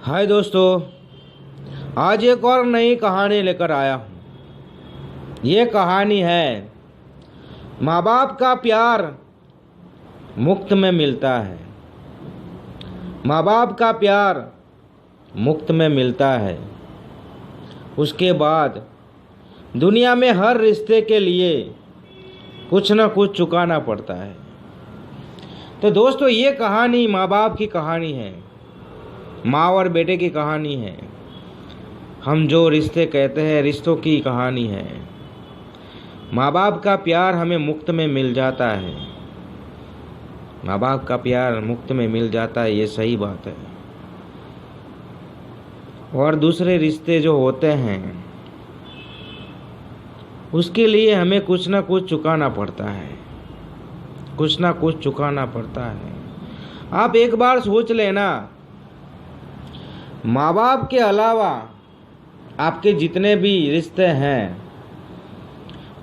हाय दोस्तों, आज एक और नई कहानी लेकर आया हूँ। ये कहानी है माँ बाप का प्यार मुफ्त में मिलता है। माँ बाप का प्यार मुफ्त में मिलता है। उसके बाद दुनिया में हर रिश्ते के लिए कुछ न कुछ चुकाना पड़ता है। तो दोस्तों, ये कहानी माँ बाप की कहानी है, माँ और बेटे की कहानी है। हम जो रिश्ते कहते हैं, रिश्तों की कहानी है। माँ बाप का प्यार हमें मुफ्त में मिल जाता है। माँ बाप का प्यार मुफ्त में मिल जाता है, ये सही बात है। और दूसरे रिश्ते जो होते हैं, उसके लिए हमें कुछ ना कुछ चुकाना पड़ता है। कुछ ना कुछ चुकाना पड़ता है। आप एक बार सोच लेना, माँ बाप के अलावा आपके जितने भी रिश्ते हैं,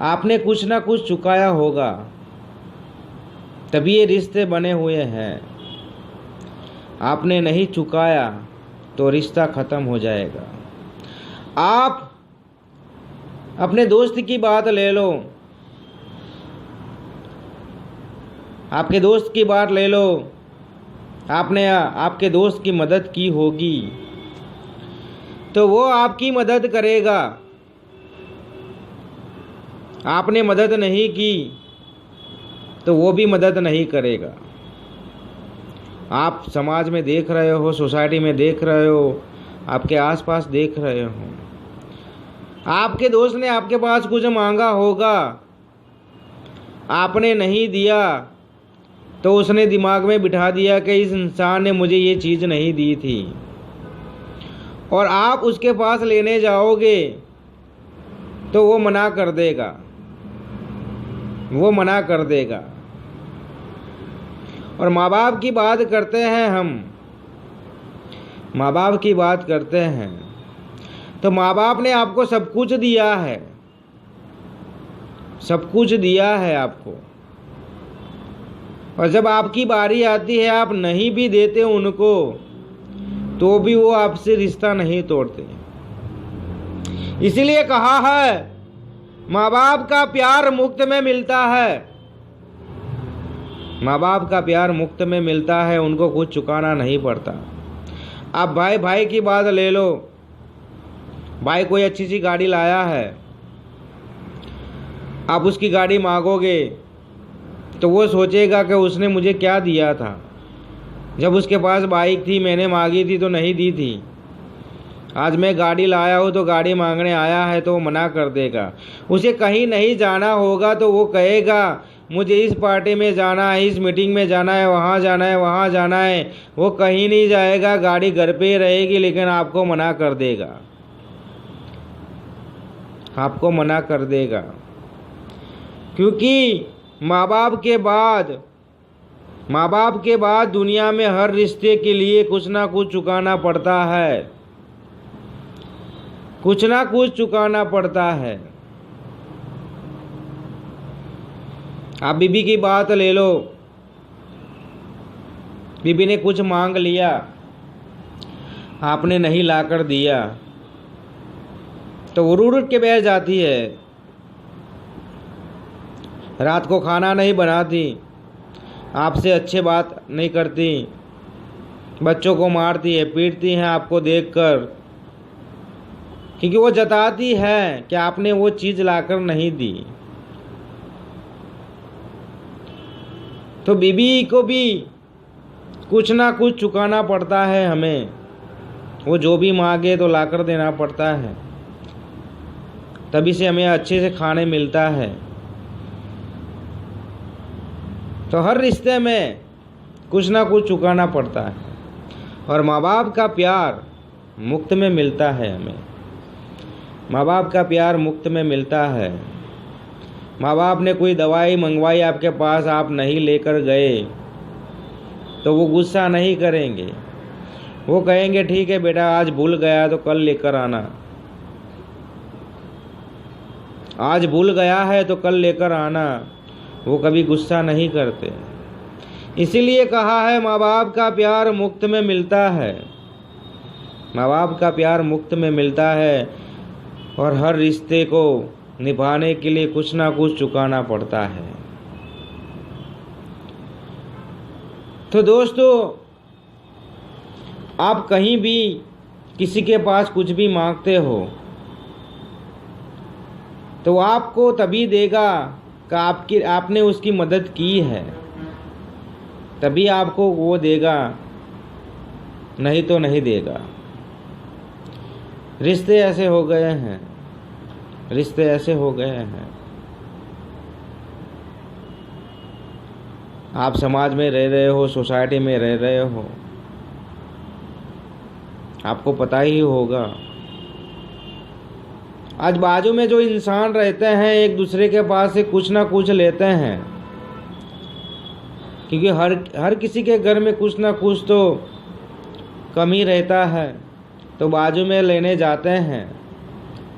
आपने कुछ ना कुछ चुकाया होगा, तभी ये रिश्ते बने हुए हैं। आपने नहीं चुकाया तो रिश्ता ख़त्म हो जाएगा। आप अपने दोस्त की बात ले लो, आपके दोस्त की बात ले लो। आपने आपके दोस्त की मदद की होगी तो वो आपकी मदद करेगा। आपने मदद नहीं की तो वो भी मदद नहीं करेगा। आप समाज में देख रहे हो, सोसाइटी में देख रहे हो, आपके आसपास देख रहे हो, आपके दोस्त ने आपके पास कुछ मांगा होगा, आपने नहीं दिया तो उसने दिमाग में बिठा दिया कि इस इंसान ने मुझे ये चीज़ नहीं दी थी, और आप उसके पास लेने जाओगे तो वो मना कर देगा। वो मना कर देगा। और माँ बाप की बात करते हैं हम, माँ बाप की बात करते हैं तो माँ बाप ने आपको सब कुछ दिया है, सब कुछ दिया है आपको। और जब आपकी बारी आती है, आप नहीं भी देते उनको, तो भी वो आपसे रिश्ता नहीं तोड़ते। इसीलिए कहा है, माँ बाप का प्यार मुफ्त में मिलता है। माँ बाप का प्यार मुफ्त में मिलता है, उनको कुछ चुकाना नहीं पड़ता। आप भाई भाई की बात ले लो। भाई कोई अच्छी सी गाड़ी लाया है, आप उसकी गाड़ी मांगोगे तो वो सोचेगा कि उसने मुझे क्या दिया था। जब उसके पास बाइक थी, मैंने मांगी थी तो नहीं दी थी। आज मैं गाड़ी लाया हूँ तो गाड़ी मांगने आया है तो वो मना कर देगा। उसे कहीं नहीं जाना होगा तो वो कहेगा मुझे इस पार्टी में जाना है, इस मीटिंग में जाना है, वहाँ जाना है, वहाँ जाना है। वो कहीं नहीं जाएगा, गाड़ी घर पे ही रहेगी, लेकिन आपको मना कर देगा। आपको मना कर देगा, क्योंकि माँ बाप के बाद दुनिया में हर रिश्ते के लिए कुछ ना कुछ चुकाना पड़ता है। कुछ ना कुछ चुकाना पड़ता है। आप बीबी की बात ले लो। बीबी ने कुछ मांग लिया, आपने नहीं लाकर दिया तो वो रूठ के बैठ जाती है। रात को खाना नहीं बनाती, आपसे अच्छे बात नहीं करती, बच्चों को मारती है, पीटती हैं आपको देखकर, क्योंकि वो जताती है कि आपने वो चीज़ लाकर नहीं दी। तो बीबी को भी कुछ ना कुछ चुकाना पड़ता है हमें। वो जो भी मांगे तो लाकर देना पड़ता है, तभी से हमें अच्छे से खाने मिलता है। तो हर रिश्ते में कुछ ना कुछ चुकाना पड़ता है। और माँ बाप का प्यार मुफ्त में मिलता है हमें। माँ बाप का प्यार मुफ्त में मिलता है। माँ बाप ने कोई दवाई मंगवाई आपके पास, आप नहीं लेकर गए तो वो गुस्सा नहीं करेंगे। वो कहेंगे ठीक है बेटा, आज भूल गया तो कल लेकर आना। आज भूल गया है तो कल लेकर आना। वो कभी गुस्सा नहीं करते। इसीलिए कहा है माँ बाप का प्यार मुफ्त में मिलता है। माँ बाप का प्यार मुफ्त में मिलता है और हर रिश्ते को निभाने के लिए कुछ ना कुछ चुकाना पड़ता है। तो दोस्तों, आप कहीं भी किसी के पास कुछ भी मांगते हो तो आपको तभी देगा कि आपने उसकी मदद की है, तभी आपको वो देगा, नहीं तो नहीं देगा। रिश्ते ऐसे हो गए हैं, रिश्ते ऐसे हो गए हैं। आप समाज में रह रहे हो, सोसाइटी में रह रहे हो, आपको पता ही होगा। आज बाजू में जो इंसान रहते हैं एक दूसरे के पास से कुछ ना कुछ लेते हैं, क्योंकि हर किसी के घर में कुछ ना कुछ तो कमी रहता है। तो बाजू में लेने जाते हैं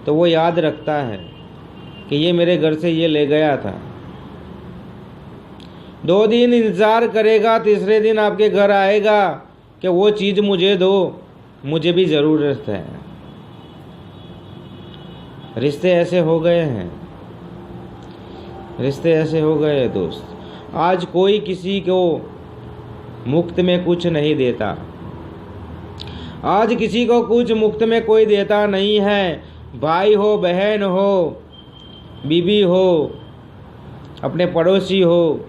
तो वो याद रखता है कि ये मेरे घर से ये ले गया था। 2 दिन इंतज़ार करेगा, तीसरे दिन आपके घर आएगा कि वो चीज़ मुझे दो, मुझे भी ज़रूरत है। रिश्ते ऐसे हो गए हैं, रिश्ते ऐसे हो गए दोस्त। आज कोई किसी को मुफ्त में कुछ नहीं देता, आज किसी को कुछ मुफ्त में कोई देता नहीं है। भाई हो, बहन हो, बीवी हो, अपने पड़ोसी हो,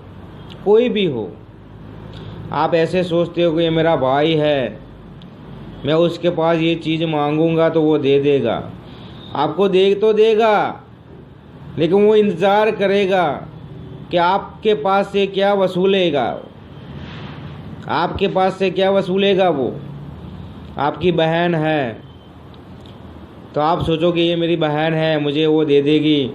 कोई भी हो, आप ऐसे सोचते हो कि ये मेरा भाई है, मैं उसके पास ये चीज़ मांगूंगा तो वो दे देगा। आपको दे तो देगा, लेकिन वो इंतज़ार करेगा कि आपके पास से क्या वसूलेगा। आपके पास से क्या वसूलेगा? वो आपकी बहन है तो आप सोचो कि ये मेरी बहन है, मुझे वो दे देगी।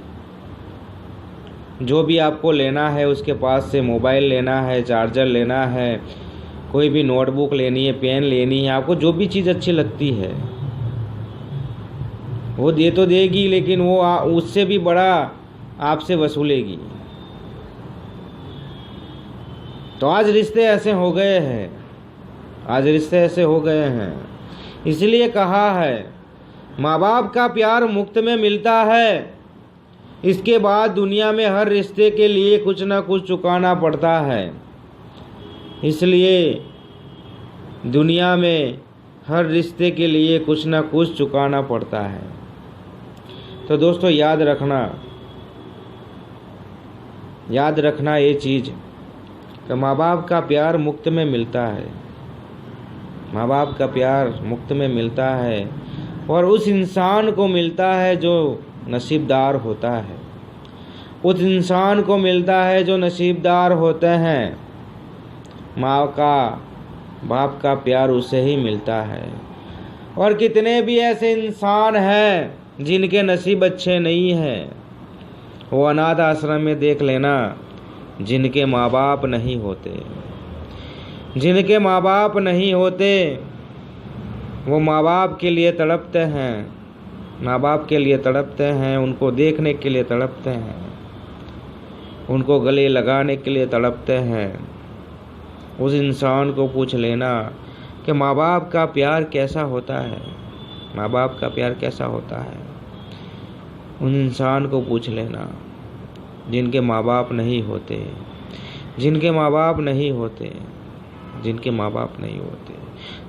जो भी आपको लेना है उसके पास से, मोबाइल लेना है, चार्जर लेना है, कोई भी नोटबुक लेनी है, पेन लेनी है, आपको जो भी चीज़ अच्छी लगती है वो दे तो देगी, लेकिन वो उससे भी बड़ा आपसे वसूलेगी। तो आज रिश्ते ऐसे हो गए हैं, आज रिश्ते ऐसे हो गए हैं। इसलिए कहा है माँ बाप का प्यार मुफ्त में मिलता है, इसके बाद दुनिया में हर रिश्ते के लिए कुछ ना कुछ चुकाना पड़ता है। इसलिए दुनिया में हर रिश्ते के लिए कुछ ना कुछ चुकाना पड़ता है। तो दोस्तों याद रखना ये चीज़ कि माँ बाप का प्यार मुफ्त में मिलता है, माँ बाप का प्यार मुफ्त में मिलता है और उस इंसान को मिलता है जो नसीबदार होता है, उस इंसान को मिलता है जो नसीबदार होते हैं। माँ का, बाप का प्यार उसे ही मिलता है। और कितने भी ऐसे इंसान हैं जिनके नसीब अच्छे नहीं हैं, वो अनाथ आश्रम में देख लेना, जिनके माँ बाप नहीं होते, जिनके माँ बाप नहीं होते, वो माँ बाप के लिए तड़पते हैं, माँ बाप के लिए तड़पते हैं, उनको देखने के लिए तड़पते हैं, उनको गले लगाने के लिए तड़पते हैं। उस इंसान को पूछ लेना कि माँ बाप का प्यार कैसा होता है, माँ बाप का प्यार कैसा होता है। उन इंसान को पूछ लेना जिनके माँ बाप नहीं होते, जिनके माँ बाप नहीं होते, जिनके माँ बाप नहीं होते।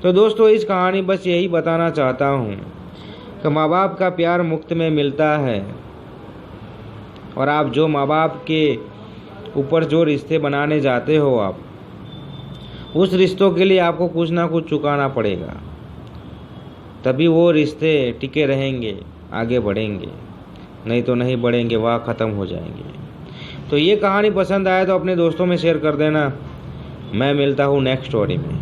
तो दोस्तों इस कहानी बस यही बताना चाहता हूँ कि माँ बाप का प्यार मुफ्त में मिलता है, और आप जो माँ बाप के ऊपर जो रिश्ते बनाने जाते हो, आप उस रिश्तों के लिए आपको कुछ ना कुछ चुकाना पड़ेगा, तभी वो रिश्ते टिके रहेंगे, आगे बढ़ेंगे, नहीं तो नहीं बढ़ेंगे, वह ख़त्म हो जाएंगे। तो ये कहानी पसंद आए तो अपने दोस्तों में शेयर कर देना। मैं मिलता हूँ नेक्स्ट स्टोरी में।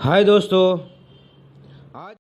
हाय दोस्तों,